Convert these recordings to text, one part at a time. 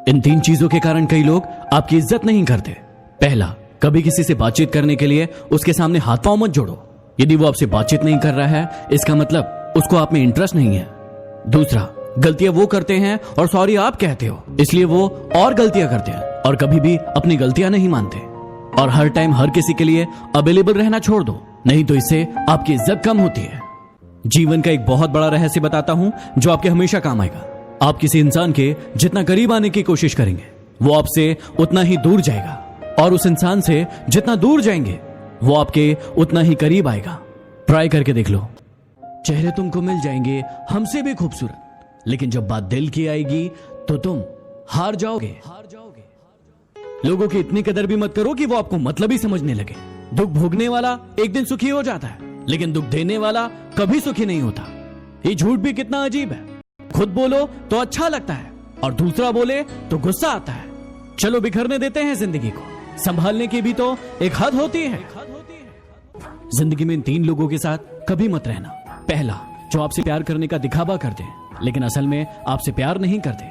इन 3 चीजों के कारण कई लोग आपकी इज्जत नहीं करते। पहला, कभी किसी से बातचीत करने के लिए उसके सामने हाथ पांव मत जोड़ो। यदि वो आपसे बातचीत नहीं कर रहा है, इसका मतलब उसको आप में इंटरेस्ट नहीं है। दूसरा, गलतियां वो करते हैं और सॉरी आप कहते हो, इसलिए वो और गलतियां करते हैं और कभी भी अपनी गलतियां नहीं मानते। और हर टाइम हर किसी के लिए अवेलेबल रहना छोड़ दो, नहीं तो इससे आपकी इज्जत कम होती है। जीवन का एक बहुत बड़ा रहस्य बताता हूं जो आपके हमेशा काम आएगा। आप किसी इंसान के जितना करीब आने की कोशिश करेंगे, वो आपसे उतना ही दूर जाएगा, और उस इंसान से जितना दूर जाएंगे, वो आपके उतना ही करीब आएगा। ट्राई करके देख लो। चेहरे तुमको मिल जाएंगे हमसे भी खूबसूरत, लेकिन जब बात दिल की आएगी तो तुम हार जाओगे। लोगों की इतनी कदर भी मत करो कि वो आपको मतलबी समझने लगे। दुख भोगने वाला एक दिन सुखी हो जाता है, लेकिन दुख देने वाला कभी सुखी नहीं होता। ये झूठ भी कितना अजीब है। खुद बोलो तो अच्छा लगता है और दूसरा बोले तो गुस्सा आता है। चलो बिखरने देते हैं जिंदगी को, संभालने की भी तो एक हद होती है। जिंदगी में इन 3 लोगों के साथ कभी मत रहना। पहला, जो आपसे प्यार करने का दिखावा करते हैं लेकिन असल में आपसे प्यार नहीं करते।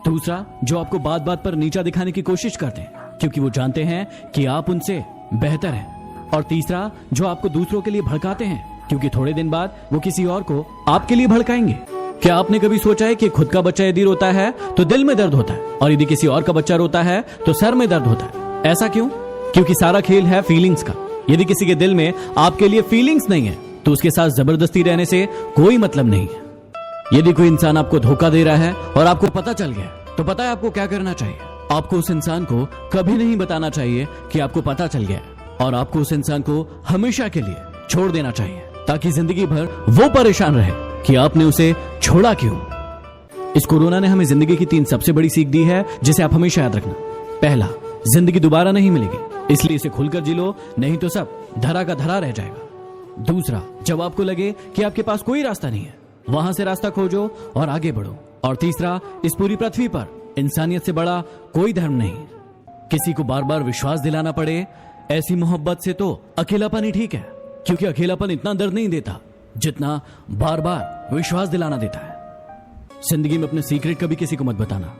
दूसरा, जो आपको बात बात पर नीचा दिखाने की कोशिश करते हैं क्योंकि वो जानते हैं कि आप उनसे बेहतर हैं। और तीसरा, जो आपको दूसरों के लिए भड़काते हैं क्योंकि थोड़े दिन बाद वो किसी और को आपके लिए भड़काएंगे। क्या आपने कभी सोचा है कि खुद का बच्चा यदि रोता है तो दिल में दर्द होता है, और यदि किसी और का बच्चा रोता है तो सर में दर्द होता है? ऐसा क्यों? क्योंकि सारा खेल है फीलिंग्स का। यदि किसी के दिल में आपके लिए फीलिंग्स नहीं है तो उसके साथ जबरदस्ती रहने से कोई मतलब नहीं है। यदि कोई इंसान आपको धोखा दे रहा है और आपको पता चल गया, तो पता है आपको क्या करना चाहिए? आपको उस इंसान को कभी नहीं बताना चाहिए कि आपको पता चल गया, और आपको उस इंसान को हमेशा के लिए छोड़ देना चाहिए, ताकि जिंदगी भर वो परेशान रहे कि आपने उसे छोड़ा क्यों। इस कोरोना ने हमें जिंदगी की 3 सबसे बड़ी सीख दी है, जिसे आप हमेशा याद रखना। पहला, जिंदगी दोबारा नहीं मिलेगी, इसलिए इसे खुलकर जी लो, नहीं तो सब धरा का धरा रह जाएगा। दूसरा, जब आपको लगे कि आपके पास कोई रास्ता नहीं है, वहां से रास्ता खोजो और आगे बढ़ो। और तीसरा, इस पूरी पृथ्वी पर इंसानियत से बड़ा कोई धर्म नहीं। किसी को बार बार विश्वास दिलाना पड़े ऐसी मोहब्बत से तो अकेलापन ही ठीक है, क्योंकि अकेलापन इतना दर्द नहीं देता जितना बार बार विश्वास दिलाना देता है। जिंदगी में अपने सीक्रेट कभी किसी को मत बताना,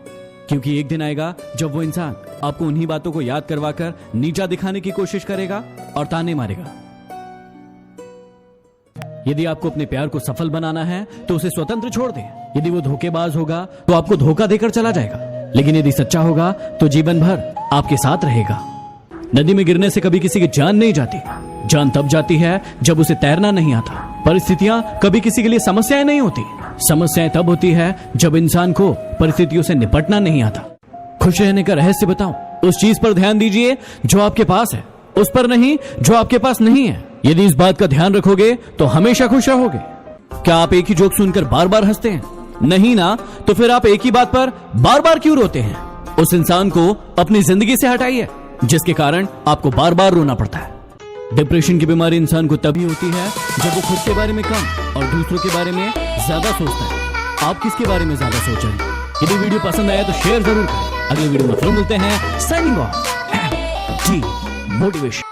क्योंकि एक दिन आएगा जब वो इंसान आपको उन्हीं बातों को याद करवाकर नीचा दिखाने की कोशिश करेगा और ताने मारेगा। यदि आपको अपने प्यार को सफल बनाना है तो उसे स्वतंत्र छोड़ दें। यदि वो धोखेबाज होगा तो आपको धोखा देकर चला जाएगा, लेकिन यदि सच्चा होगा तो जीवन भर आपके साथ रहेगा। नदी में गिरने से कभी किसी की जान नहीं जाती। जान तब जाती है जब उसे तैरना नहीं आता। परिस्थितियां कभी किसी के लिए समस्याएं नहीं होती। समस्याएं तब होती है जब इंसान को परिस्थितियों से निपटना नहीं आता। खुश रहने का रहस्य बताऊं, उस चीज पर ध्यान दीजिए जो आपके पास है, उस पर नहीं जो आपके पास नहीं है। यदि इस बात का ध्यान रखोगे तो हमेशा खुश रहोगे। क्या आप एक ही जोक सुनकर बार बार हंसते हैं? नहीं ना, तो फिर आप एक ही बात पर बार बार क्यों रोते हैं? उस इंसान को अपनी जिंदगी से हटाइए जिसके कारण आपको बार बार रोना पड़ता है। डिप्रेशन की बीमारी इंसान को तभी होती है जब वो खुद के बारे में कम और दूसरों के बारे में ज्यादा सोचता है। आप किसके बारे में ज्यादा सोच रहे हैं? यदि वीडियो पसंद आया तो शेयर जरूर करें। अगले वीडियो में फिर मिलते हैं। साइनिंग ऑफ, जी मोटिवेशन।